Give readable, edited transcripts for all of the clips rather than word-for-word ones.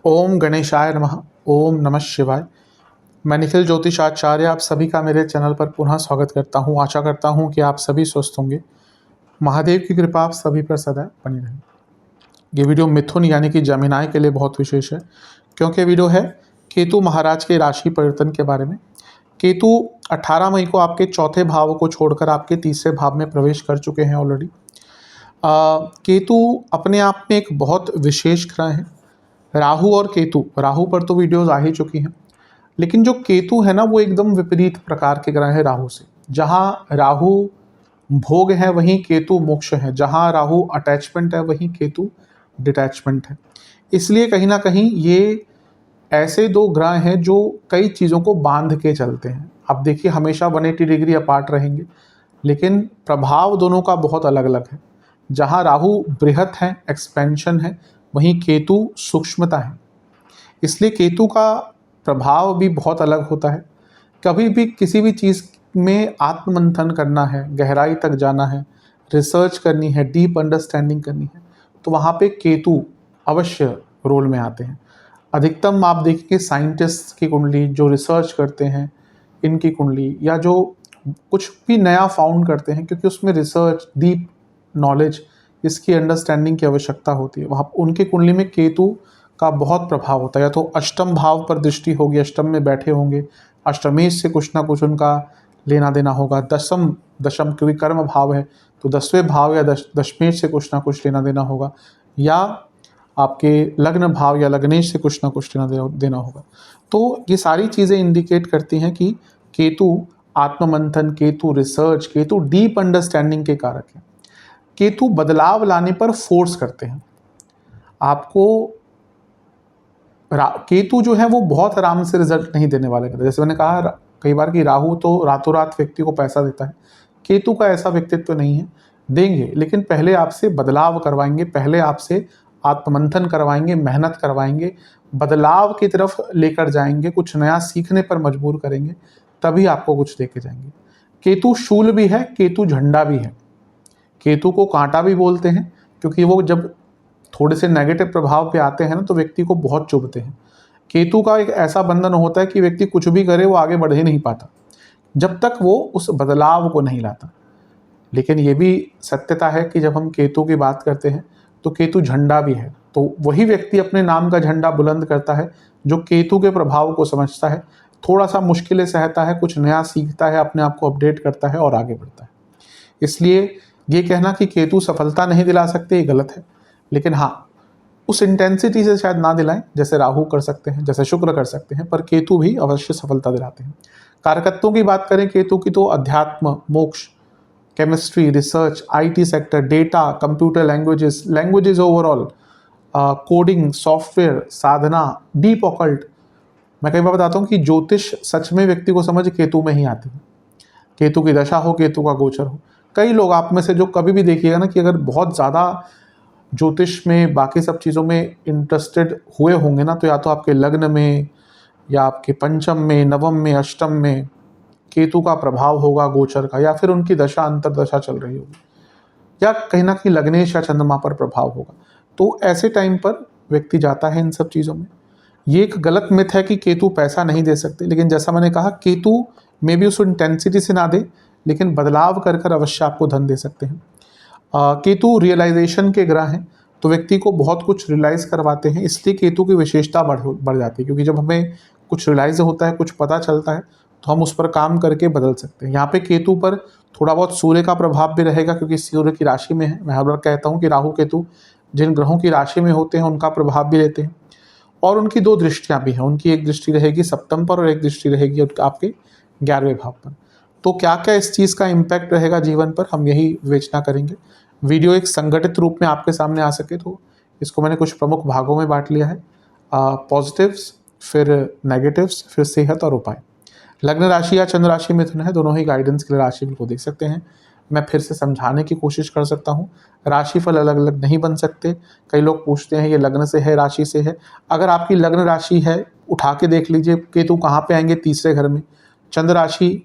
ओम गणेशाय नमः। ओम नमः शिवाय। मैं निखिल ज्योतिषाचार्य आप सभी का मेरे चैनल पर पुनः स्वागत करता हूं। आशा करता हूं कि आप सभी स्वस्थ होंगे। महादेव की कृपा आप सभी पर सदैव बनी रहे। ये वीडियो मिथुन यानी कि जमिनाय के लिए बहुत विशेष है, क्योंकि वीडियो है केतु महाराज के राशि परिवर्तन के बारे में। केतु 18 मई को आपके चौथे भाव को छोड़कर आपके तीसरे भाव में प्रवेश कर चुके हैं ऑलरेडी। केतु अपने आप में एक बहुत विशेष ग्रह है। राहु और केतु, राहु पर तो वीडियोज आ ही चुकी हैं, लेकिन जो केतु है ना वो एकदम विपरीत प्रकार के ग्रह है राहु से। जहाँ राहु भोग है वहीं केतु मोक्ष है, जहाँ राहु अटैचमेंट है वहीं केतु डिटैचमेंट है। इसलिए कहीं ना कहीं ये ऐसे दो ग्रह हैं जो कई चीज़ों को बांध के चलते हैं। आप देखिए हमेशा 180 डिग्री अपार्ट रहेंगे, लेकिन प्रभाव दोनों का बहुत अलग अलग है। जहाँ राहु बृहत है, एक्सपेंशन है, वहीं केतु सूक्ष्मता है। इसलिए केतु का प्रभाव भी बहुत अलग होता है। कभी भी किसी भी चीज़ में आत्ममंथन करना है, गहराई तक जाना है, रिसर्च करनी है, डीप अंडरस्टैंडिंग करनी है, तो वहाँ पे केतु अवश्य रोल में आते हैं। अधिकतम आप देखेंगे साइंटिस्ट की कुंडली, जो रिसर्च करते हैं, इनकी कुंडली, या जो कुछ भी नया फाउंड करते हैं, क्योंकि उसमें रिसर्च, डीप नॉलेज, इसकी अंडरस्टैंडिंग की आवश्यकता होती है, वहाँ उनकी कुंडली में केतु का बहुत प्रभाव होता है। या तो अष्टम भाव पर दृष्टि होगी, अष्टम में बैठे होंगे, अष्टमेश से कुछ ना कुछ उनका लेना देना होगा। दशम क्योंकि कर्म भाव है, तो 10वें भाव या दशमेश से कुछ ना कुछ लेना देना होगा, या आपके लग्न भाव या लग्नेश से कुछ ना कुछ लेना देना होगा। तो ये सारी चीज़ें इंडिकेट करती हैं कि केतु आत्ममंथन, Ketu research, Ketu deep understanding के कारक हैं। केतु बदलाव लाने पर फोर्स करते हैं आपको। केतु जो है वो बहुत आराम से रिजल्ट नहीं देने वाले करते। जैसे मैंने कहा कई बार कि राहु तो रातों रात व्यक्ति को पैसा देता है, केतु का ऐसा व्यक्तित्व नहीं है। देंगे, लेकिन पहले आपसे बदलाव करवाएंगे, पहले आपसे आत्ममंथन करवाएंगे, मेहनत करवाएंगे, बदलाव की तरफ लेकर जाएंगे, कुछ नया सीखने पर मजबूर करेंगे, तभी आपको कुछ देके जाएंगे। केतु शूल भी है, केतु झंडा भी है। केतु को कांटा भी बोलते हैं, क्योंकि वो जब थोड़े से नेगेटिव प्रभाव पे आते हैं ना तो व्यक्ति को बहुत चुभते हैं। केतु का एक ऐसा बंधन होता है कि व्यक्ति कुछ भी करे वो आगे बढ़ ही नहीं पाता जब तक वो उस बदलाव को नहीं लाता। लेकिन ये भी सत्यता है कि जब हम केतु की बात करते हैं तो केतु झंडा भी है। तो वही व्यक्ति अपने नाम का झंडा बुलंद करता है जो केतु के प्रभाव को समझता है, थोड़ा सा मुश्किलें सहता है, कुछ नया सीखता है, अपने आप को अपडेट करता है और आगे बढ़ता है। इसलिए ये कहना कि केतु सफलता नहीं दिला सकते, ये गलत है। लेकिन हाँ, उस इंटेंसिटी से शायद ना दिलाएं जैसे राहु कर सकते हैं, जैसे शुक्र कर सकते हैं, पर केतु भी अवश्य सफलता दिलाते हैं। कारकत्वों की बात करें केतु की तो अध्यात्म, मोक्ष, chemistry, research, IT sector, data, computer languages overall, coding, software, Sadhana, deep occult. मैं कई बार बताता हूँ कि ज्योतिष सच में व्यक्ति को समझ केतु में ही आती है। केतु की दशा हो, केतु का गोचर हो। कई लोग आप में से जो कभी भी देखिएगा ना कि अगर बहुत ज़्यादा ज्योतिष में, बाकी सब चीज़ों में इंटरेस्टेड हुए होंगे ना, तो या तो आपके लग्न में या आपके पंचम में, नवम में, अष्टम में केतु का प्रभाव होगा गोचर का, या फिर उनकी दशा अंतरदशा चल रही होगी, या कहीं ना कहीं लग्नेश या चंद्रमा पर प्रभाव होगा। तो ऐसे टाइम पर व्यक्ति जाता है इन सब चीज़ों में। ये एक गलत मिथ है कि केतु पैसा नहीं दे सकते, लेकिन जैसा मैंने कहा केतु में भी उस इंटेंसिटी से ना दे, लेकिन बदलाव कर कर अवश्य आपको धन दे सकते हैं। केतु रियलाइजेशन के ग्रह हैं, तो व्यक्ति को बहुत कुछ रियलाइज करवाते हैं, इसलिए केतु की विशेषता बढ़ जाती है। क्योंकि जब हमें कुछ रियलाइज होता है, कुछ पता चलता है, तो हम उस पर काम करके बदल सकते हैं। यहाँ पे केतु पर थोड़ा बहुत सूर्य का प्रभाव भी रहेगा, क्योंकि सूर्य की राशि में है। मैं हर बार कहता हूँ कि राहु केतु जिन ग्रहों की राशि में होते हैं उनका प्रभाव भी लेते हैं, और उनकी दो दृष्टियाँ भी हैं। उनकी एक दृष्टि रहेगी सप्तम पर और एक दृष्टि रहेगी आपके 11वें भाव पर। तो क्या क्या इस चीज़ का इम्पैक्ट रहेगा जीवन पर, हम यही विवेचना करेंगे। वीडियो एक संगठित रूप में आपके सामने आ सके तो इसको मैंने कुछ प्रमुख भागों में बांट लिया है। पॉजिटिव्स, फिर नेगेटिव्स, फिर सेहत और उपाय। लग्न राशि या चंद्र राशि मिथुन है, दोनों ही गाइडेंस के लिए राशि को देख सकते हैं। मैं फिर से समझाने की कोशिश कर सकता हूँ, राशिफल अलग अलग नहीं बन सकते। कई लोग पूछते हैं ये लग्न से है, राशि से है। अगर आपकी लग्न राशि है, उठा के देख लीजिए केतु कहाँ पे आएंगे, तीसरे घर में। चंद्र राशि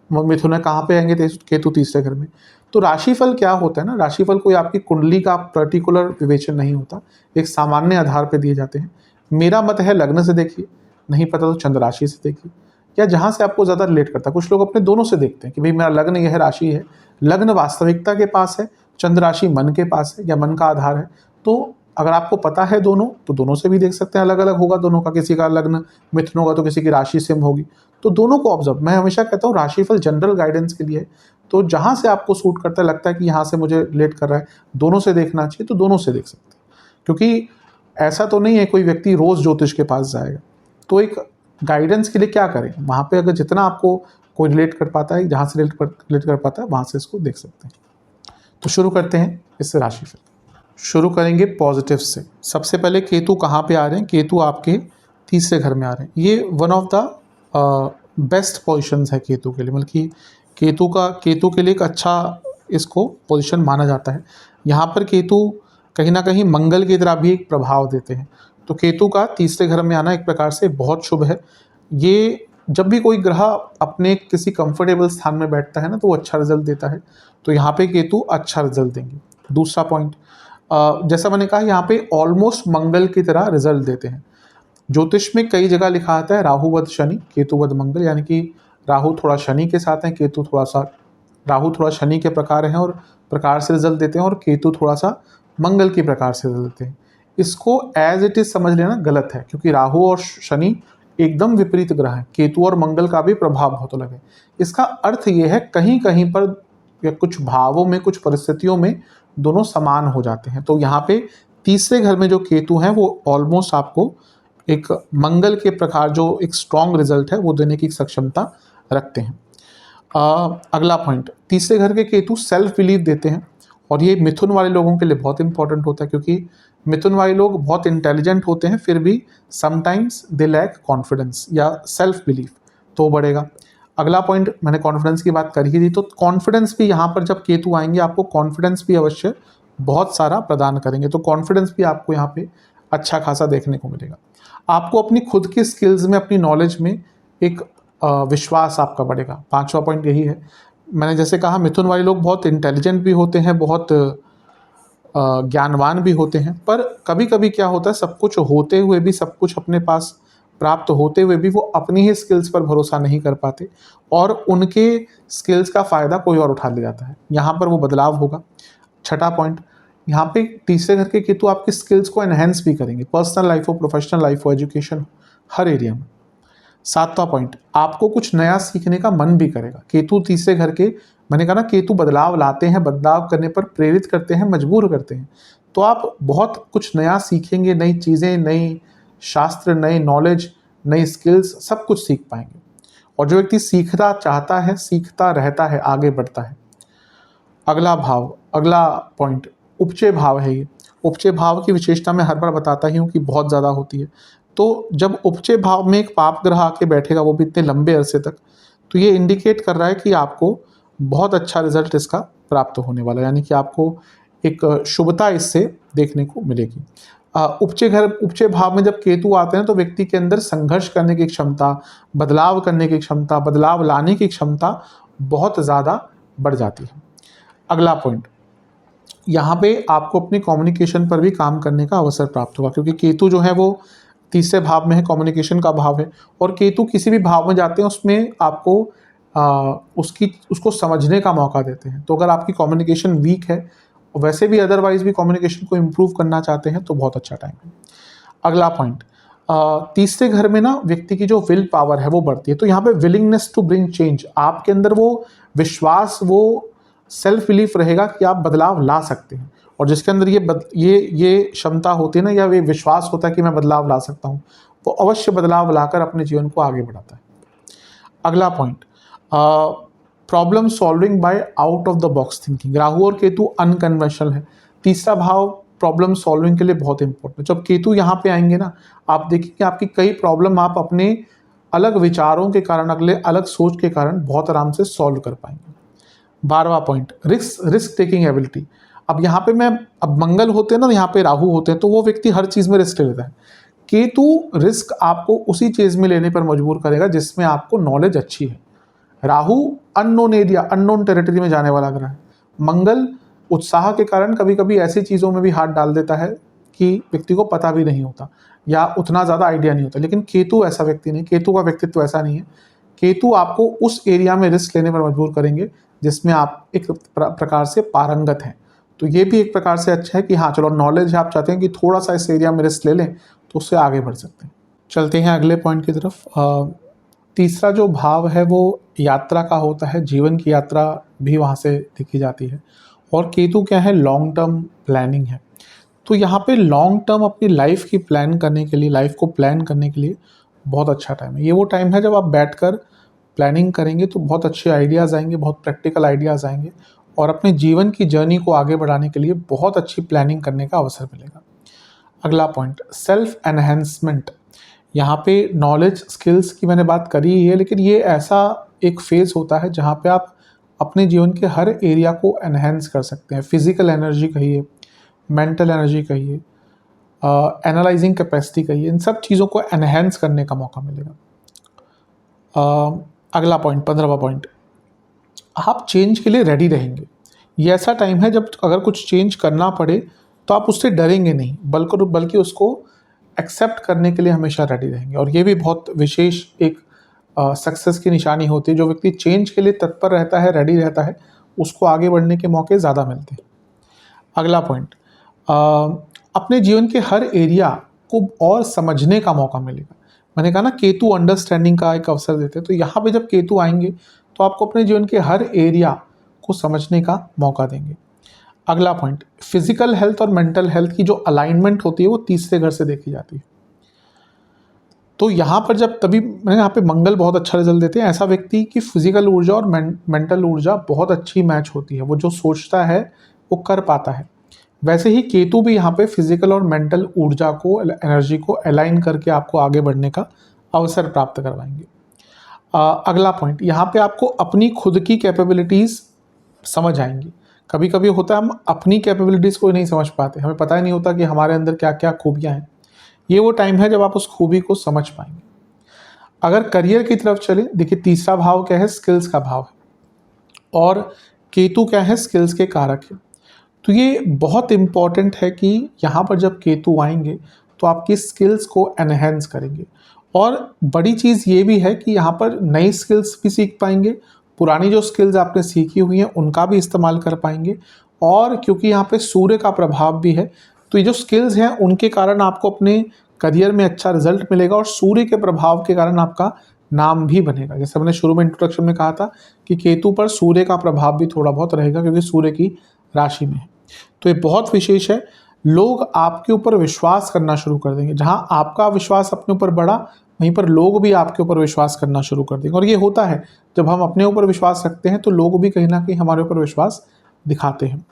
मिथुन है, कहाँ पे आएंगे केतु? तीसरे घर में। तो राशिफल क्या होता है ना, राशिफल कोई आपकी कुंडली का पर्टिकुलर विवेचन नहीं होता, एक सामान्य आधार पे दिए जाते हैं। मेरा मत है लग्न से देखिए, नहीं पता तो चंद्र राशि से देखिए, या जहाँ से आपको ज़्यादा रिलेट करता है। कुछ लोग अपने दोनों से देखते हैं कि भाई मेरा लग्न यह राशि है, लग्न वास्तविकता के पास है, चंद्र राशि मन के पास है या मन का आधार है। तो अगर आपको पता है दोनों, तो दोनों से भी देख सकते हैं, अलग अलग होगा दोनों का, किसी का लग्न मिथुन होगा तो किसी की राशि सिंह होगी, तो दोनों को ऑब्जर्व। मैं हमेशा कहता हूँ राशिफल जनरल गाइडेंस के लिए है, तो जहाँ से आपको सूट करता है, लगता है कि यहाँ से मुझे रिलेट कर रहा है, दोनों से देखना चाहिए, तो दोनों से देख सकते हैं। क्योंकि ऐसा तो नहीं है कोई व्यक्ति रोज़ ज्योतिष के पास जाएगा, तो एक गाइडेंस के लिए क्या करें, वहाँ पे अगर जितना आपको कोई रिलेट कर पाता है, जहाँ से रिलेट कर पाता है, वहाँ से इसको देख सकते हैं। तो शुरू करते हैं इससे राशिफल। शुरू करेंगे पॉजिटिव से। सबसे पहले केतु कहाँ पे आ रहे हैं? केतु आपके तीसरे घर में आ रहे हैं। ये one of the best positions है केतु के लिए, मतलब कि केतु के लिए एक अच्छा इसको पोजीशन माना जाता है। यहाँ पर केतु कहीं ना कहीं मंगल की तरह भी एक प्रभाव देते हैं, तो केतु का तीसरे घर में आना एक प्रकार से बहुत शुभ है। ये जब भी कोई ग्रह अपने किसी कंफर्टेबल स्थान में बैठता है ना, तो वो अच्छा रिजल्ट देता है, तो यहाँ पे केतु अच्छा रिजल्ट देंगे। दूसरा पॉइंट, जैसा मैंने कहा, यहाँ पे ऑलमोस्ट मंगल की तरह रिजल्ट देते हैं। ज्योतिष में कई जगह लिखा आता है राहु वध शनि, केतु वध मंगल, यानी कि राहु थोड़ा शनि के साथ है, राहु थोड़ा शनि के प्रकार हैं और प्रकार से रिजल्ट देते हैं, और केतु थोड़ा सा मंगल के प्रकार से रिजल्ट देते हैं। इसको एज इट इज समझ लेना गलत है, क्योंकि राहु और शनि एकदम विपरीत ग्रह हैं। केतु और मंगल का भी प्रभाव बहुत अलग है। इसका अर्थ ये है कहीं कहीं पर या कुछ भावों में, कुछ परिस्थितियों में दोनों समान हो जाते हैं। तो यहाँ पे तीसरे घर में जो केतु हैं वो ऑलमोस्ट आपको एक मंगल के प्रकार जो एक स्ट्रॉन्ग रिजल्ट है वो देने की सक्षमता रखते हैं। अगला पॉइंट, तीसरे घर के केतु सेल्फ बिलीव देते हैं, और ये मिथुन वाले लोगों के लिए बहुत इंपॉर्टेंट होता है, क्योंकि मिथुन वाले लोग बहुत इंटेलिजेंट होते हैं, फिर भी समटाइम्स दे लैक कॉन्फिडेंस या सेल्फ बिलीफ, तो बढ़ेगा। अगला पॉइंट, मैंने कॉन्फिडेंस की बात कर ही दी, तो कॉन्फिडेंस भी यहाँ पर जब केतु आएंगे आपको कॉन्फिडेंस भी अवश्य बहुत सारा प्रदान करेंगे, तो कॉन्फिडेंस भी आपको यहाँ पे अच्छा खासा देखने को मिलेगा। आपको अपनी खुद की स्किल्स में, अपनी नॉलेज में एक विश्वास आपका बढ़ेगा। पांचवा पॉइंट यही है। मैंने जैसे कहा मिथुन वाले लोग बहुत इंटेलिजेंट भी होते हैं, बहुत ज्ञानवान भी होते हैं, पर कभी कभी क्या होता है, सब कुछ होते हुए भी, सब कुछ अपने पास प्राप्त होते हुए भी वो अपनी ही स्किल्स पर भरोसा नहीं कर पाते, और उनके स्किल्स का फ़ायदा कोई और उठा ले जाता है। यहाँ पर वो बदलाव होगा। छठा पॉइंट, यहाँ पे तीसरे घर के केतु आपकी स्किल्स को एनहेंस भी करेंगे, पर्सनल लाइफ हो, प्रोफेशनल लाइफ हो, एजुकेशन, हर एरिया में। सातवां पॉइंट, आपको कुछ नया सीखने का मन भी करेगा। केतु तीसरे घर के, मैंने कहा ना, केतु बदलाव लाते हैं, बदलाव करने पर प्रेरित करते हैं, मजबूर करते हैं, तो आप बहुत कुछ नया सीखेंगे, नई चीज़ें, नई शास्त्र, नई नॉलेज, नई स्किल्स, सब कुछ सीख पाएंगे। और जो व्यक्ति सीखना चाहता है, सीखता रहता है, आगे बढ़ता है। अगला पॉइंट उपचय भाव है। ये उपचय भाव की विशेषता मैं हर बार बताता ही हूँ कि बहुत ज़्यादा होती है। तो जब उपचय भाव में एक पाप ग्रह आके बैठेगा, वो भी इतने लंबे अरसे तक, तो ये इंडिकेट कर रहा है कि आपको बहुत अच्छा रिजल्ट इसका प्राप्त होने वाला है, यानी कि आपको एक शुभता इससे देखने को मिलेगी। उपचय भाव में जब केतु आते हैं तो व्यक्ति के अंदर संघर्ष करने की क्षमता, बदलाव करने की क्षमता, बदलाव लाने की क्षमता बहुत ज़्यादा बढ़ जाती है। अगला पॉइंट, यहाँ पे आपको अपनी कम्युनिकेशन पर भी काम करने का अवसर प्राप्त होगा, क्योंकि केतु जो है वो तीसरे भाव में है, कम्युनिकेशन का भाव है, और केतु किसी भी भाव में जाते हैं उसमें आपको उसको समझने का मौका देते हैं। तो अगर आपकी कम्युनिकेशन वीक है, वैसे भी अदरवाइज भी कम्युनिकेशन को इम्प्रूव करना चाहते हैं, तो बहुत अच्छा टाइम है। अगला पॉइंट, तीसरे घर में ना व्यक्ति की जो विल पावर है वो बढ़ती है, तो यहाँ पे विलिंगनेस टू ब्रिंग चेंज, आपके अंदर वो विश्वास, वो सेल्फ बिलीफ रहेगा कि आप बदलाव ला सकते हैं, और जिसके अंदर ये क्षमता होती है ना, या ये विश्वास होता है कि मैं बदलाव ला सकता हूँ, वो अवश्य बदलाव लाकर अपने जीवन को आगे बढ़ाता है। अगला point, problem solving bye out of the box thinking. Rahu और केतु अनकन्वेंशनल है। तीसरा भाव प्रॉब्लम सॉल्विंग के लिए बहुत इंपॉर्टेंट है। जब केतु यहाँ पे आएंगे ना, आप देखिए आपकी कई प्रॉब्लम आप अपने अलग विचारों के कारण, अगले अलग सोच के कारण बहुत आराम से सॉल्व कर पाएंगे। 12वां पॉइंट, रिस्क टेकिंग एबिलिटी। अब यहाँ पे अब मंगल होते हैं ना, यहाँ पे राहु होते हैं, तो वो व्यक्ति हर चीज़ में रिस्क लेता है। केतु रिस्क आपको उसी चीज़ में लेने पर मजबूर करेगा जिसमें आपको नॉलेज अच्छी है। Rahu unknown area, unknown territory में जाने वाला ग्रह है। मंगल उत्साह के कारण कभी कभी ऐसी चीज़ों में भी हाथ डाल देता है कि व्यक्ति को पता भी नहीं होता या उतना ज़्यादा आइडिया नहीं होता, लेकिन केतु ऐसा व्यक्ति नहीं, केतु का व्यक्तित्व ऐसा नहीं है। केतु आपको उस एरिया में रिस्क लेने पर मजबूर करेंगे जिसमें आप एक प्रकार से पारंगत हैं। तो ये भी एक प्रकार से अच्छा है कि हाँ चलो नॉलेज है, आप चाहते हैं कि थोड़ा सा इस एरिया में रिस्क ले लें तो उससे आगे बढ़ सकते हैं। चलते हैं अगले पॉइंट की तरफ। तीसरा जो भाव है वो यात्रा का होता है, जीवन की यात्रा भी वहाँ से दिखी जाती है। और केतु क्या है, लॉन्ग टर्म प्लानिंग है। तो यहाँ पे लॉन्ग टर्म अपनी लाइफ की प्लान करने के लिए, लाइफ को प्लान करने के लिए बहुत अच्छा टाइम है। ये वो टाइम है जब आप बैठकर प्लानिंग करेंगे तो बहुत अच्छे आइडियाज़ आएंगे, बहुत प्रैक्टिकल आइडियाज़ आएंगे और अपने जीवन की जर्नी को आगे बढ़ाने के लिए बहुत अच्छी प्लानिंग करने का अवसर मिलेगा। अगला पॉइंट, सेल्फ एनहेंसमेंट। यहाँ पे नॉलेज स्किल्स की मैंने बात करी ही है, लेकिन ये ऐसा एक फेज़ होता है जहाँ पे आप अपने जीवन के हर एरिया को एनहेंस कर सकते हैं। फिजिकल एनर्जी कहिए, मेंटल एनर्जी कहिए, एनालाइजिंग कैपेसिटी कहिए, इन सब चीज़ों को एनहेंस करने का मौका मिलेगा। अगला पॉइंट, 15वां पॉइंट, आप चेंज के लिए रेडी रहेंगे। ये ऐसा टाइम है जब अगर कुछ चेंज करना पड़े तो आप उससे डरेंगे नहीं, बल्कि उसको एक्सेप्ट करने के लिए हमेशा रेडी रहेंगे। और ये भी बहुत विशेष एक सक्सेस की निशानी होती है। जो व्यक्ति चेंज के लिए तत्पर रहता है, रेडी रहता है, उसको आगे बढ़ने के मौके ज़्यादा मिलते हैं। अगला पॉइंट, अपने जीवन के हर एरिया को और समझने का मौका मिलेगा। मैंने कहा ना केतु अंडरस्टैंडिंग का एक अवसर देते हैं, तो यहाँ पे जब केतु आएंगे तो आपको अपने जीवन के हर एरिया को समझने का मौका देंगे। अगला पॉइंट, फिजिकल हेल्थ और मेंटल हेल्थ की जो अलाइनमेंट होती है वो तीसरे घर से देखी जाती है। तो यहाँ पर जब तभी मैंने यहाँ पे मंगल बहुत अच्छा रिजल्ट देते हैं। ऐसा व्यक्ति की फिजिकल ऊर्जा और मेंटल ऊर्जा बहुत अच्छी मैच होती है, वो जो सोचता है वो कर पाता है। वैसे ही केतु भी यहाँ पे फिजिकल और मेंटल ऊर्जा को, एनर्जी को अलाइन करके आपको आगे बढ़ने का अवसर प्राप्त करवाएंगे। अगला पॉइंट, यहाँ पे आपको अपनी खुद की कैपेबिलिटीज़ समझ आएंगी। कभी कभी होता है हम अपनी कैपेबिलिटीज़ को नहीं समझ पाते, हमें पता ही नहीं होता कि हमारे अंदर क्या क्या खूबियाँ हैं। ये वो टाइम है जब आप उस खूबी को समझ पाएंगे। अगर करियर की तरफ चलें, देखिए तीसरा भाव क्या है, स्किल्स का भाव है और केतु क्या है, स्किल्स के कारक है। तो ये बहुत इम्पॉर्टेंट है कि यहाँ पर जब केतु आएंगे तो आपकी स्किल्स को एनहेंस करेंगे। और बड़ी चीज़ ये भी है कि यहाँ पर नई स्किल्स भी सीख पाएंगे, पुरानी जो स्किल्स आपने सीखी हुई हैं उनका भी इस्तेमाल कर पाएंगे। और क्योंकि यहाँ पे सूर्य का प्रभाव भी है तो ये जो स्किल्स हैं उनके कारण आपको अपने करियर में अच्छा रिजल्ट मिलेगा और सूर्य के प्रभाव के कारण आपका नाम भी बनेगा। जैसे मैंने शुरू में इंट्रोडक्शन में कहा था कि केतु पर सूर्य का प्रभाव भी थोड़ा बहुत रहेगा क्योंकि सूर्य की राशि में है। तो ये बहुत विशेष है। लोग आपके ऊपर विश्वास करना शुरू कर देंगे। जहाँ आपका विश्वास अपने ऊपर बढ़ा वहीं पर लोग भी आपके ऊपर विश्वास करना शुरू कर देंगे। और ये होता है जब हम अपने ऊपर विश्वास रखते हैं तो लोग भी कहीं ना कहीं हमारे ऊपर विश्वास दिखाते हैं।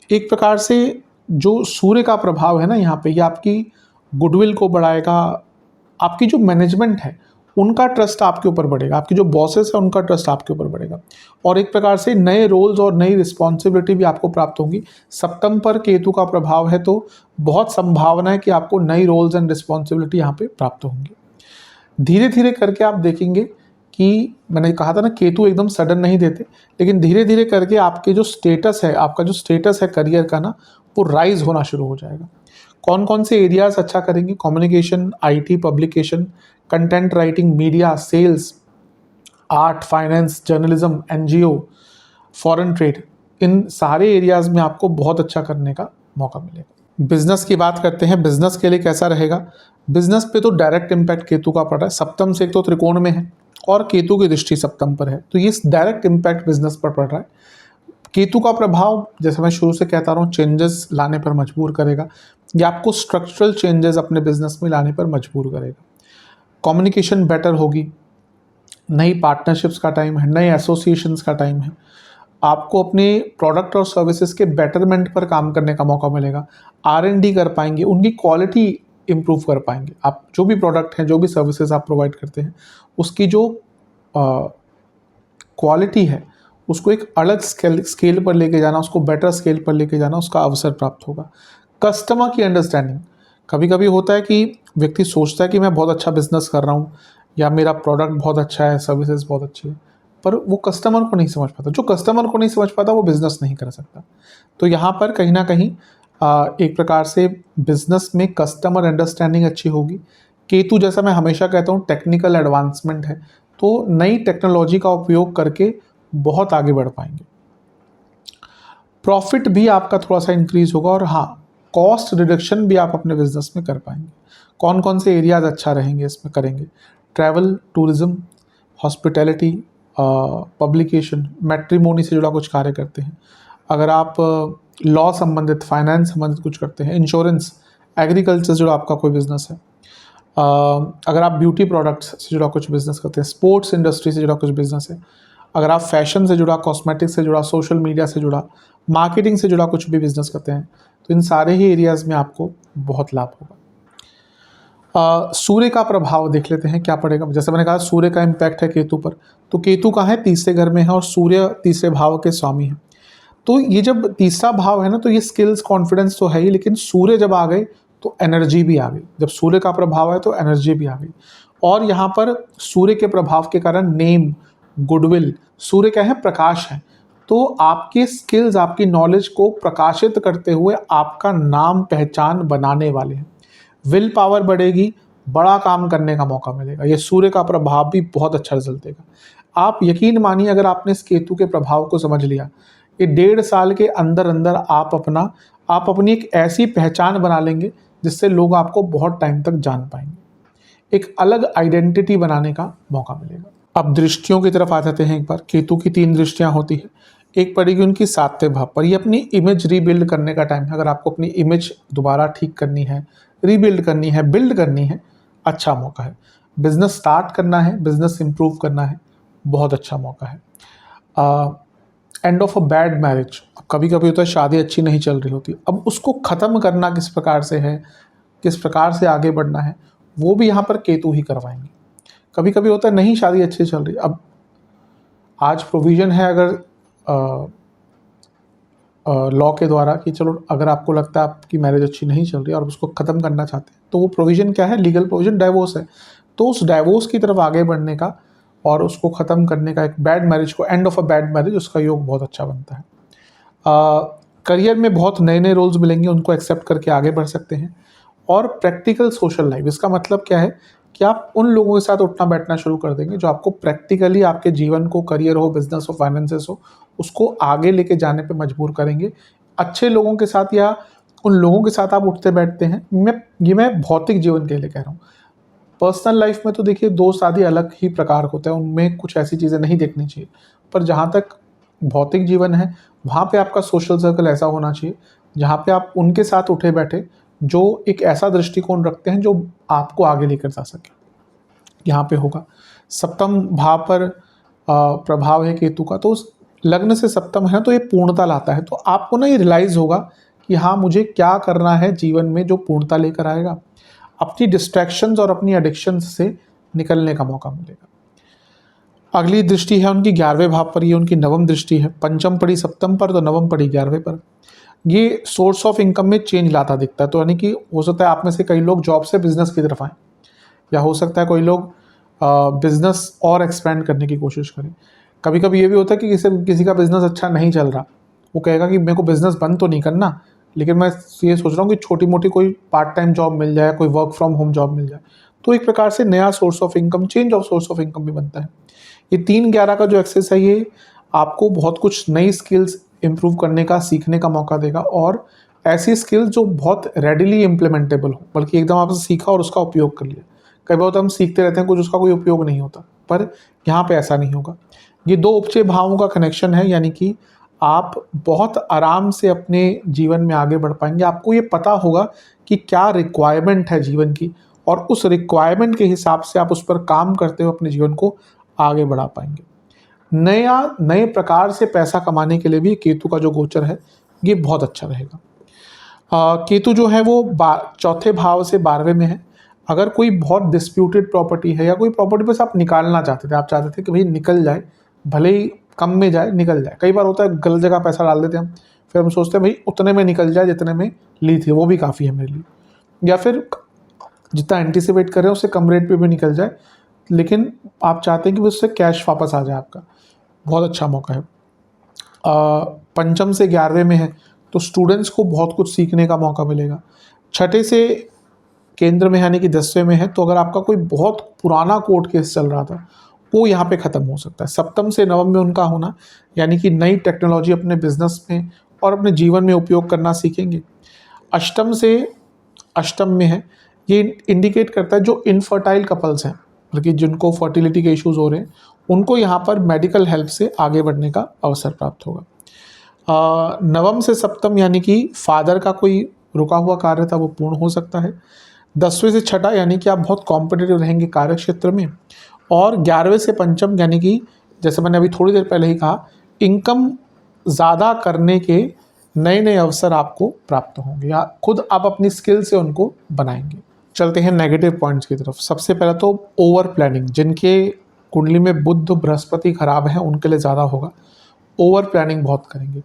एक प्रकार से जो सूर्य का प्रभाव है ना यहाँ पे, ये आपकी गुडविल को बढ़ाएगा। आपकी जो मैनेजमेंट है उनका ट्रस्ट आपके ऊपर बढ़ेगा, आपकी जो बॉसेस है उनका ट्रस्ट आपके ऊपर बढ़ेगा और एक प्रकार से नए रोल्स और नई रिस्पॉन्सिबिलिटी भी आपको प्राप्त होंगी। सप्तम पर केतु का प्रभाव है तो बहुत संभावना है कि आपको नई रोल्स एंड रिस्पॉन्सिबिलिटी यहाँ पे प्राप्त होंगी। धीरे धीरे करके आप देखेंगे कि मैंने कहा था ना केतु एकदम सडन नहीं देते, लेकिन धीरे धीरे करके आपके जो स्टेटस है, आपका जो स्टेटस है करियर का ना, वो राइज होना शुरू हो जाएगा। कौन कौन से एरियाज अच्छा करेंगे, communication, IT, publication, content writing, media, sales, art, finance, journalism, NGO, foreign trade, इन सारे एरियाज में आपको बहुत अच्छा करने का मौका मिलेगा। बिजनेस की बात करते हैं, बिजनेस के लिए कैसा रहेगा। बिजनेस पे तो डायरेक्ट इम्पैक्ट केतु का पड़ रहा है। सप्तम से एक तो त्रिकोण में है और केतु की दृष्टि सप्तम पर है, तो ये डायरेक्ट इम्पैक्ट बिजनेस पर पड़ रहा है। केतु का प्रभाव जैसे मैं शुरू से कहता रहा हूँ चेंजेस लाने पर मजबूर करेगा या आपको स्ट्रक्चरल चेंजेस अपने बिजनेस में लाने पर मजबूर करेगा। कम्युनिकेशन बेटर होगी, नई पार्टनरशिप्स का टाइम है, नए एसोसिएशंस का टाइम है। आपको अपने प्रोडक्ट और सर्विसेज के बेटरमेंट पर काम करने का मौका मिलेगा। R&D कर पाएंगे, उनकी क्वालिटी इम्प्रूव कर पाएंगे। आप जो भी प्रोडक्ट हैं, जो भी सर्विसेज आप प्रोवाइड करते हैं, उसकी जो क्वालिटी है उसको एक अलग स्केल पर लेके जाना, उसको बेटर स्केल पर लेके जाना, उसका अवसर प्राप्त होगा। कस्टमर की अंडरस्टैंडिंग, कभी कभी होता है कि व्यक्ति सोचता है कि मैं बहुत अच्छा बिजनेस कर रहा हूँ या मेरा प्रोडक्ट बहुत अच्छा है, सर्विसेज बहुत अच्छी है, पर वो कस्टमर को नहीं समझ पाता। जो कस्टमर को नहीं समझ पाता वो बिज़नेस नहीं कर सकता। तो यहाँ पर कहीं न कहीं एक प्रकार से बिज़नेस में कस्टमर अंडरस्टैंडिंग अच्छी होगी। केतु, जैसा मैं हमेशा कहता हूँ, टेक्निकल एडवांसमेंट है, तो नई टेक्नोलॉजी का उपयोग करके बहुत आगे बढ़ पाएंगे। प्रॉफिट भी आपका थोड़ा सा इंक्रीज होगा और हाँ, कॉस्ट रिडक्शन भी आप अपने बिजनेस में कर पाएंगे। कौन कौन से एरियाज अच्छा रहेंगे इसमें करेंगे? Travel, tourism, hospitality, publication, matrimony से जुड़ा कुछ कार्य करते हैं, अगर आप लॉ संबंधित, फाइनेंस संबंधित कुछ करते हैं, इंश्योरेंस, एग्रीकल्चर से जुड़ा आपका कोई बिजनेस है, अगर आप ब्यूटी प्रोडक्ट्स से जुड़ा कुछ बिजनेस करते हैं, स्पोर्ट्स इंडस्ट्री से जुड़ा कुछ बिजनेस है, अगर आप फैशन से जुड़ा, कॉस्मेटिक्स से जुड़ा, सोशल मीडिया से जुड़ा, मार्केटिंग से जुड़ा कुछ भी बिजनेस करते हैं, तो इन सारे ही एरियाज़ में आपको बहुत लाभ होगा। सूर्य का प्रभाव देख लेते हैं क्या पड़ेगा। जैसे मैंने कहा सूर्य का इम्पैक्ट है केतु पर, तो केतु का है तीसरे घर में है और सूर्य तीसरे भाव के स्वामी है। तो ये जब तीसरा भाव है ना, तो ये स्किल्स, कॉन्फिडेंस तो है ही, लेकिन सूर्य जब आ गए तो एनर्जी भी आ गई। जब सूर्य का प्रभाव है तो एनर्जी भी आ गई। और यहाँ पर सूर्य के प्रभाव के कारण नेम, गुडविल, सूर्य क्या है? प्रकाश है। तो आपके स्किल्स, आपकी नॉलेज को प्रकाशित करते हुए आपका नाम, पहचान बनाने वाले हैं। विल पावर बढ़ेगी, बड़ा काम करने का मौका मिलेगा। ये सूर्य का प्रभाव भी बहुत अच्छा रिजल्ट देगा। आप यकीन मानिए, अगर आपने इस केतु के प्रभाव को समझ लिया, ये 1.5 साल के अंदर अंदर आप अपनी एक ऐसी पहचान बना लेंगे जिससे लोग आपको बहुत टाइम तक जान पाएंगे। एक अलग आइडेंटिटी बनाने का मौका मिलेगा। अब दृष्टियों की तरफ आ जाते हैं। एक बार केतु की 3 दृष्टियां होती है। एक पड़ेगी उनकी 7वें भाव पर। ये अपनी इमेज रीबिल्ड करने का टाइम है। अगर आपको अपनी इमेज दोबारा ठीक करनी है, रीबिल्ड करनी है, बिल्ड करनी है, अच्छा मौका है। बिजनेस स्टार्ट करना है, बिजनेस इंप्रूव करना है, बहुत अच्छा मौका है। End of a bad marriage, कभी कभी होता है शादी अच्छी नहीं चल रही होती, अब उसको ख़त्म करना किस प्रकार से है, किस प्रकार से आगे बढ़ना है, वो भी यहाँ पर केतु ही करवाएंगे। कभी कभी होता है नहीं शादी अच्छी चल रही, अब आज प्रोविज़न है अगर लॉ के द्वारा कि चलो अगर आपको लगता है आपकी मैरिज अच्छी नहीं चल रही और उसको ख़त्म करना चाहते हैं, तो वो प्रोविज़न क्या है? लीगल प्रोविज़न, डाइवोर्स है। तो उस डाइवोर्स की तरफ आगे बढ़ने का और उसको ख़त्म करने का, एक बैड मैरिज को, end of a bad marriage, उसका योग बहुत अच्छा बनता है। करियर में बहुत नए नए रोल्स मिलेंगे, उनको एक्सेप्ट करके आगे बढ़ सकते हैं। और प्रैक्टिकल सोशल लाइफ, इसका मतलब क्या है कि आप उन लोगों के साथ उठना बैठना शुरू कर देंगे जो आपको प्रैक्टिकली आपके जीवन को, करियर हो, बिजनेस हो, फाइनेंसेस हो, उसको आगे लेके जाने पे मजबूर करेंगे। अच्छे लोगों के साथ या उन लोगों के साथ आप उठते बैठते हैं। मैं भौतिक जीवन के लिए कह रहा हूँ। पर्सनल लाइफ में तो देखिए दोस्त आदि अलग ही प्रकार होते हैं, उनमें कुछ ऐसी चीज़ें नहीं देखनी चाहिए। पर जहाँ तक भौतिक जीवन है, वहाँ पे आपका सोशल सर्कल ऐसा होना चाहिए जहाँ पे आप उनके साथ उठे बैठे जो एक ऐसा दृष्टिकोण रखते हैं जो आपको आगे लेकर जा सके। यहाँ पे होगा 7म भाव पर प्रभाव है केतु का, तो लग्न से 7म है तो ये पूर्णता लाता है। तो आपको ना ये रियलाइज़ होगा कि हाँ, मुझे क्या करना है जीवन में जो पूर्णता लेकर आएगा। अपनी डिस्ट्रैक्शंस और अपनी एडिक्शंस से निकलने का मौका मिलेगा। अगली दृष्टि है उनकी 11वें भाव पर, ये उनकी 9वीं दृष्टि है। पंचम पड़ी 7म पर तो 9वीं पड़ी 11वें पर। ये सोर्स ऑफ इनकम में चेंज लाता दिखता है। तो यानी कि हो सकता है आप में से कई लोग जॉब से बिजनेस की तरफ आएँ, या हो सकता है कोई लोग बिजनेस और एक्सपेंड करने की कोशिश करें। कभी कभी ये भी होता है कि किसी का बिजनेस अच्छा नहीं चल रहा, वो कहेगा कि मेरे को बिजनेस बंद तो नहीं करना, लेकिन मैं ये सोच रहा हूँ कि छोटी मोटी कोई पार्ट टाइम जॉब मिल जाए, कोई वर्क फ्रॉम होम जॉब मिल जाए। तो एक प्रकार से नया source of income, change of source of income भी बनता है। ये 3-11 का जो एक्सेस है, ये आपको बहुत कुछ नई स्किल्स इम्प्रूव करने का, सीखने का मौका देगा। और ऐसी स्किल्स जो बहुत रेडिली इम्प्लीमेंटेबल हो, बल्कि एकदम आपने सीखा और उसका उपयोग कर लिया। कई बार तो हम सीखते रहते हैं, कुछ उसका कोई उपयोग नहीं होता, पर यहाँ पे ऐसा नहीं होगा। ये 2 उपचय भावों का कनेक्शन है, यानी कि आप बहुत आराम से अपने जीवन में आगे बढ़ पाएंगे। आपको ये पता होगा कि क्या रिक्वायरमेंट है जीवन की, और उस रिक्वायरमेंट के हिसाब से आप उस पर काम करते हुए अपने जीवन को आगे बढ़ा पाएंगे। नए प्रकार से पैसा कमाने के लिए भी केतु का जो गोचर है ये बहुत अच्छा रहेगा। केतु जो है वो 4थे भाव से 12वें में है। अगर कोई बहुत डिस्प्यूटेड प्रॉपर्टी है, या कोई प्रॉपर्टी बस आप निकालना चाहते थे, आप चाहते थे कि भाई निकल जाए, भले ही कम में जाए, निकल जाए। कई बार होता है गलत जगह पैसा डाल देते हैं हम, फिर हम सोचते हैं भाई उतने में निकल जाए जितने में ली थी, वो भी काफ़ी है मेरे लिए, या फिर जितना एंटिसिपेट कर रहे हैं उससे कम रेट पे भी निकल जाए, लेकिन आप चाहते हैं कि उससे कैश वापस आ जाए आपका। बहुत अच्छा मौका है। पंचम से 11वें में है तो स्टूडेंट्स को बहुत कुछ सीखने का मौका मिलेगा। छठे से केंद्र में यानी कि 10वें में है तो अगर आपका कोई बहुत पुराना कोर्ट केस चल रहा था वो यहाँ पे ख़त्म हो सकता है। सप्तम से नवम में उनका होना यानी कि नई टेक्नोलॉजी अपने बिजनेस में और अपने जीवन में उपयोग करना सीखेंगे। अष्टम से अष्टम में है, ये इंडिकेट करता है जो इनफर्टाइल कपल्स हैं मतलब कि जिनको फर्टिलिटी के इश्यूज हो रहे हैं उनको यहाँ पर मेडिकल हेल्प से आगे बढ़ने का अवसर प्राप्त होगा। नवम से सप्तम यानी कि फादर का कोई रुका हुआ कार्य था वो पूर्ण हो सकता है। 10वें से छठा यानी कि आप बहुत कॉम्पिटिटिव रहेंगे कार्य क्षेत्र में। और 11वें से पंचम यानी कि जैसे मैंने अभी थोड़ी देर पहले ही कहा, इनकम ज़्यादा करने के नए नए अवसर आपको प्राप्त होंगे या खुद आप अपनी स्किल से उनको बनाएंगे। चलते हैं नेगेटिव पॉइंट्स की तरफ। सबसे पहला तो ओवर प्लानिंग, जिनके कुंडली में बुध बृहस्पति खराब है उनके लिए ज़्यादा होगा। ओवर प्लानिंग बहुत करेंगे।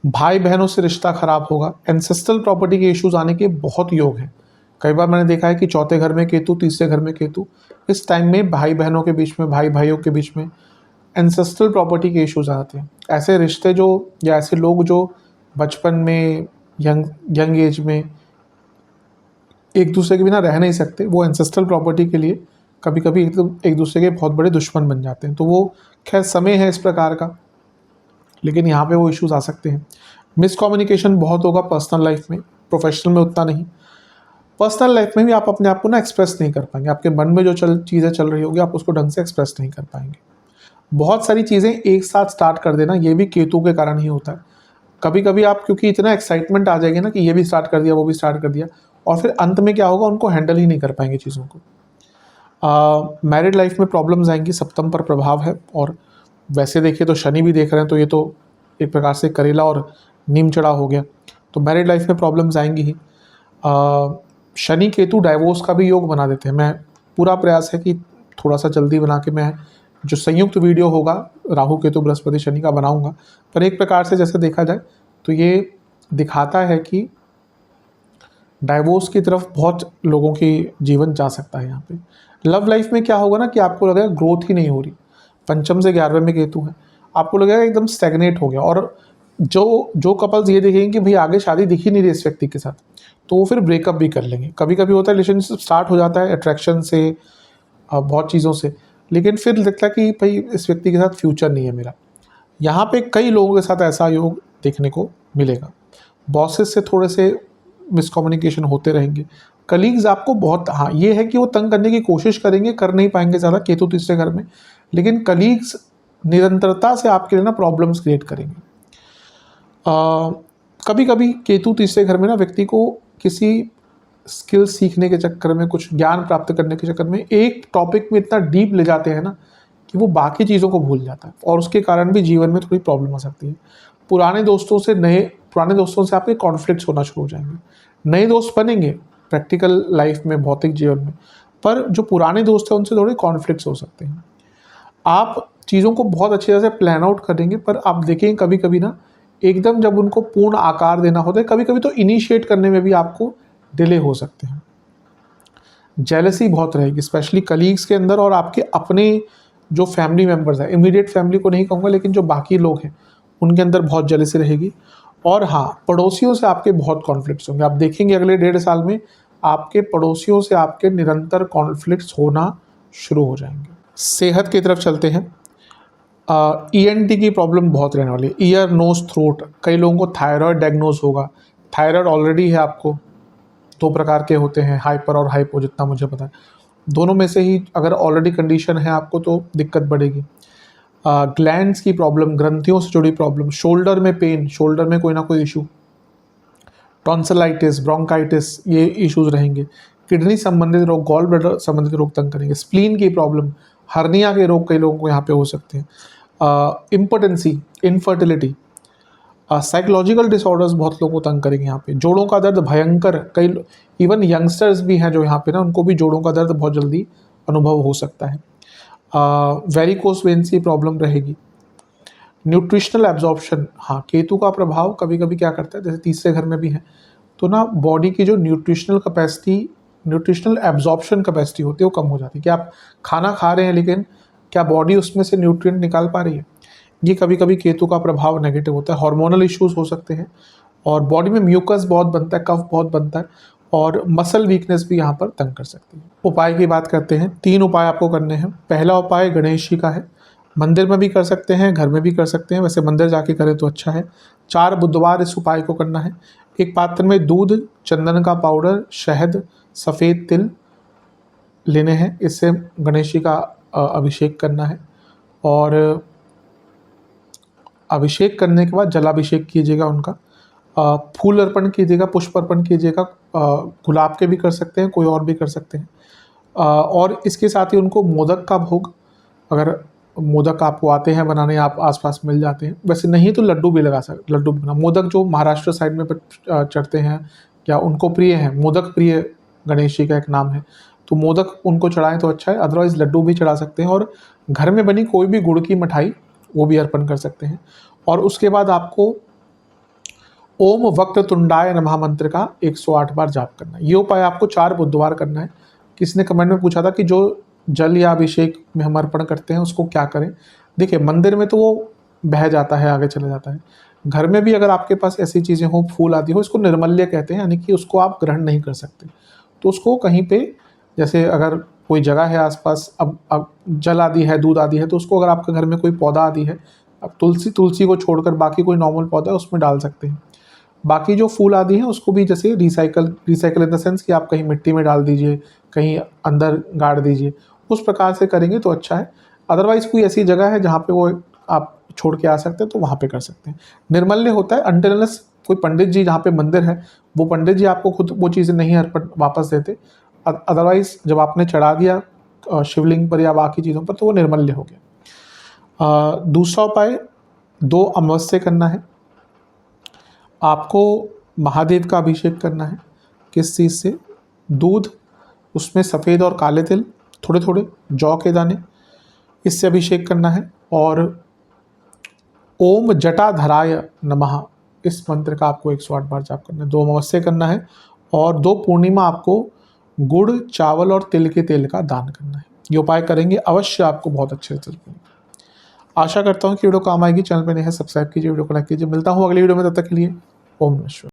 भाई बहनों से रिश्ता खराब होगा। एंसेस्ट्रल प्रॉपर्टी के इश्यूज आने के बहुत योग हैं। कई बार मैंने देखा है कि चौथे घर में केतु, तीसरे घर में केतु, इस टाइम में भाई बहनों के बीच में, भाई भाइयों के बीच में एंसेस्ट्रल प्रॉपर्टी के इश्यूज आते हैं। ऐसे रिश्ते जो या ऐसे लोग जो बचपन में यंग एज में एक दूसरे के बिना रह नहीं सकते, वो एंसेस्ट्रल प्रॉपर्टी के लिए कभी कभी एक दूसरे के बहुत बड़े दुश्मन बन जाते हैं। तो वो खैर समय है इस प्रकार का, लेकिन यहाँ पे वो इश्यूज आ सकते हैं। मिसकम्युनिकेशन बहुत होगा पर्सनल लाइफ में, प्रोफेशनल में उतना नहीं। पर्सनल लाइफ में भी आप अपने आप को ना एक्सप्रेस नहीं कर पाएंगे। आपके मन में जो चीज़ें चल रही होगी आप उसको ढंग से एक्सप्रेस नहीं कर पाएंगे। बहुत सारी चीज़ें एक साथ स्टार्ट कर देना ये भी केतु के कारण ही होता है। कभी कभी आप क्योंकि इतना एक्साइटमेंट आ जाएगी ना कि ये भी स्टार्ट कर दिया वो भी स्टार्ट कर दिया, और फिर अंत में क्या होगा, उनको हैंडल ही नहीं कर पाएंगे चीज़ों को। मैरिड लाइफ में प्रॉब्लम्स आएंगी, सप्तम पर प्रभाव है। और वैसे देखिए तो शनि भी देख रहे हैं तो ये तो एक प्रकार से करेला और नीम चढ़ा हो गया, तो मैरिड लाइफ में प्रॉब्लम्स आएंगी ही। शनि केतु डाइवोर्स का भी योग बना देते हैं। मैं पूरा प्रयास है कि थोड़ा सा जल्दी बना के मैं जो संयुक्त वीडियो होगा राहु केतु बृहस्पति शनि का बनाऊंगा। पर एक प्रकार से जैसे देखा जाए तो ये दिखाता है कि डाइवोर्स की तरफ बहुत लोगों की जीवन जा सकता है यहाँ पे। लव लाइफ में क्या होगा ना कि आपको लगेगा ग्रोथ ही नहीं हो रही। पंचम से 11वें में केतु है, आपको लगेगा एकदम स्टैग्नेट हो गया। और जो कपल्स ये देखेंगे कि भाई आगे शादी दिख ही नहीं रही इस व्यक्ति के साथ, तो वो फिर ब्रेकअप भी कर लेंगे। कभी कभी होता है रिलेशनशिप स्टार्ट हो जाता है अट्रैक्शन से, बहुत चीज़ों से, लेकिन फिर लगता है कि भाई इस व्यक्ति के साथ फ्यूचर नहीं है मेरा। यहाँ पे कई लोगों के साथ ऐसा योग देखने को मिलेगा। बॉसेस से थोड़े से मिसकम्युनिकेशन होते रहेंगे। कलीग्स आपको बहुत, हाँ ये है कि वो तंग करने की कोशिश करेंगे, कर नहीं पाएंगे ज़्यादा, केतु तीसरे घर में, लेकिन कलीग्स निरंतरता से आपके लिए ना प्रॉब्लम्स क्रिएट करेंगे। कभी कभी केतु तीसरे घर में ना व्यक्ति को किसी स्किल सीखने के चक्कर में, कुछ ज्ञान प्राप्त करने के चक्कर में एक टॉपिक में इतना डीप ले जाते हैं ना कि वो बाकी चीज़ों को भूल जाता है, और उसके कारण भी जीवन में थोड़ी प्रॉब्लम आ सकती है। पुराने दोस्तों से आपके कॉन्फ्लिक्ट्स होना शुरू हो जाएंगे। नए दोस्त बनेंगे प्रैक्टिकल लाइफ में, भौतिक जीवन में, पर जो पुराने दोस्त हैं उनसे थोड़े कॉन्फ्लिक्ट्स हो सकते हैं। आप चीज़ों को बहुत अच्छी तरह से प्लान आउट करेंगे, पर आप देखेंगे कभी कभी ना एकदम जब उनको पूर्ण आकार देना होता है, कभी कभी तो इनिशिएट करने में भी आपको डिले हो सकते हैं। जेलसी बहुत रहेगी स्पेशली कलीग्स के अंदर, और आपके अपने जो फैमिली मेम्बर्स हैं, इमीडिएट फैमिली को नहीं कहूँगा लेकिन जो बाकी लोग हैं उनके अंदर बहुत जेलसी रहेगी। और हाँ, पड़ोसियों से आपके बहुत कॉन्फ्लिक्ट्स होंगे। आप देखेंगे अगले 1.5 साल में आपके पड़ोसियों से आपके निरंतर कॉन्फ्लिक्ट्स होना शुरू हो जाएंगे। सेहत की तरफ चलते हैं। ENT की प्रॉब्लम बहुत रहने वाली है, ईयर नोज थ्रोट। कई लोगों को थायराइड डायग्नोज होगा। थायराइड ऑलरेडी है आपको, 2 प्रकार के होते हैं, हाइपर और हाइपो, जितना मुझे पता है। दोनों में से ही अगर ऑलरेडी कंडीशन है आपको तो दिक्कत बढ़ेगी। ग्लैंड्स की प्रॉब्लम, ग्रंथियों से जुड़ी प्रॉब्लम, शोल्डर में पेन, शोल्डर में कोई ना कोई इशू, टॉन्सिलाइटिस, ब्रोंकाइटिस, ये इश्यूज रहेंगे। किडनी संबंधित रोग, गॉल ब्लैडर संबंधित रोग तंग करेंगे। स्प्लीन की प्रॉब्लम, हर्निया के रोग कई लोगों को यहाँ पे हो सकते हैं। इम्पोटेंसी, इनफर्टिलिटी, साइकोलॉजिकल डिसऑर्डर्स बहुत लोगों को तंग करेंगे यहाँ पे। जोड़ों का दर्द भयंकर, कई इवन यंगस्टर्स भी हैं जो यहाँ पे ना, उनको भी जोड़ों का दर्द बहुत जल्दी अनुभव हो सकता है। वेरिकोस वेन्स की प्रॉब्लम रहेगी। न्यूट्रिशनल एब्जॉर्प्शन, हाँ केतु का प्रभाव कभी कभी क्या करता है, जैसे तीसरे घर में भी है तो ना बॉडी की जो nutritional capacity, nutritional absorption capacity होती है वो कम हो जाती है। कि आप खाना खा रहे हैं लेकिन क्या बॉडी उसमें से न्यूट्रिएंट निकाल पा रही है। ये कभी कभी केतु का प्रभाव नेगेटिव होता है। हार्मोनल इश्यूज हो सकते हैं और बॉडी में म्यूकस बहुत बनता है, कफ बहुत बनता है और मसल वीकनेस भी यहाँ पर तंग कर सकती है। उपाय की बात करते हैं, 3 उपाय आपको करने हैं। पहला उपाय गणेश जी का है, मंदिर में भी कर सकते हैं, घर में भी कर सकते हैं, वैसे मंदिर जाके करें तो अच्छा है। 4 बुधवार इस उपाय को करना है। एक पात्र में दूध, चंदन का पाउडर, शहद, सफ़ेद तिल लेने हैं, इससे गणेश जी का अभिषेक करना है और अभिषेक करने के बाद जलाभिषेक कीजिएगा उनका। फूल अर्पण कीजिएगा, पुष्प अर्पण कीजिएगा, गुलाब के भी कर सकते हैं, कोई और भी कर सकते हैं। और इसके साथ ही उनको मोदक का भोग, अगर मोदक आपको आते हैं बनाने, आप आसपास मिल जाते हैं, वैसे नहीं तो लड्डू भी लगा सकते, लड्डू भी बना। मोदक जो महाराष्ट्र साइड में चढ़ते हैं या उनको प्रिय हैं, मोदक प्रिय गणेश जी का एक नाम है, तो मोदक उनको चढ़ाएं तो अच्छा है। अदरवाइज़ लड्डू भी चढ़ा सकते हैं और घर में बनी कोई भी गुड़ की मिठाई वो भी अर्पण कर सकते हैं। और उसके बाद आपको ओम वक्रतुंडाय नमः मंत्र का 108 बार जाप करना है। ये उपाय आपको 4 बुधवार करना है। किसी ने कमेंट में पूछा था कि जो जल या अभिषेक में हम अर्पण करते हैं उसको क्या करें। देखिए, मंदिर में तो वो बह जाता है, आगे चला जाता है। घर में भी अगर आपके पास ऐसी चीज़ें हो, फूल आदि हो, इसको निर्मल्य कहते हैं, यानी कि उसको आप ग्रहण नहीं कर सकते। तो उसको कहीं पे, जैसे अगर कोई जगह है आसपास, अब जल आदि है, दूध आदि है, तो उसको अगर आपके घर में कोई पौधा आदि है, अब तुलसी को छोड़कर बाकी कोई नॉर्मल पौधा है उसमें डाल सकते हैं। बाकी जो फूल आदि हैं उसको भी जैसे रिसाइकल इन द सेंस कि आप कहीं मिट्टी में डाल दीजिए, कहीं अंदर गाड़ दीजिए, उस प्रकार से करेंगे तो अच्छा है। अदरवाइज़ कोई ऐसी जगह है जहाँ पे वो आप छोड़ के आ सकते हैं तो वहाँ पे कर सकते हैं। निर्मल्य होता है अनटिल अनलेस कोई पंडित जी जहाँ पे मंदिर है, वो पंडित जी आपको खुद वो चीज़ें नहीं अर्पण वापस देते। अदरवाइज़ जब आपने चढ़ा दिया शिवलिंग पर या बाकी चीज़ों पर तो वो निर्मल्य हो गया। दूसरा उपाय 2 अमावस्या करना है। आपको महादेव का अभिषेक करना है। किस चीज़ से? दूध, उसमें सफ़ेद और काले तिल, थोड़े थोड़े जौ के दाने, इससे अभिषेक करना है। और ओम जटाधराय नमः, इस मंत्र का आपको 108 बार जाप करना है। 2 अमावस्या करना है और 2 पूर्णिमा आपको गुड़, चावल और तिल के तेल का दान करना है। ये उपाय करेंगे अवश्य आपको बहुत अच्छे रिजल्ट मिलेंगे। आशा करता हूँ कि वीडियो काम आएगी। चैनल पर नए हैं सब्सक्राइब कीजिए, वीडियो को लाइक कीजिए। मिलता हूँ अगली वीडियो में, तब तक के लिए ओम नमः शिवाय।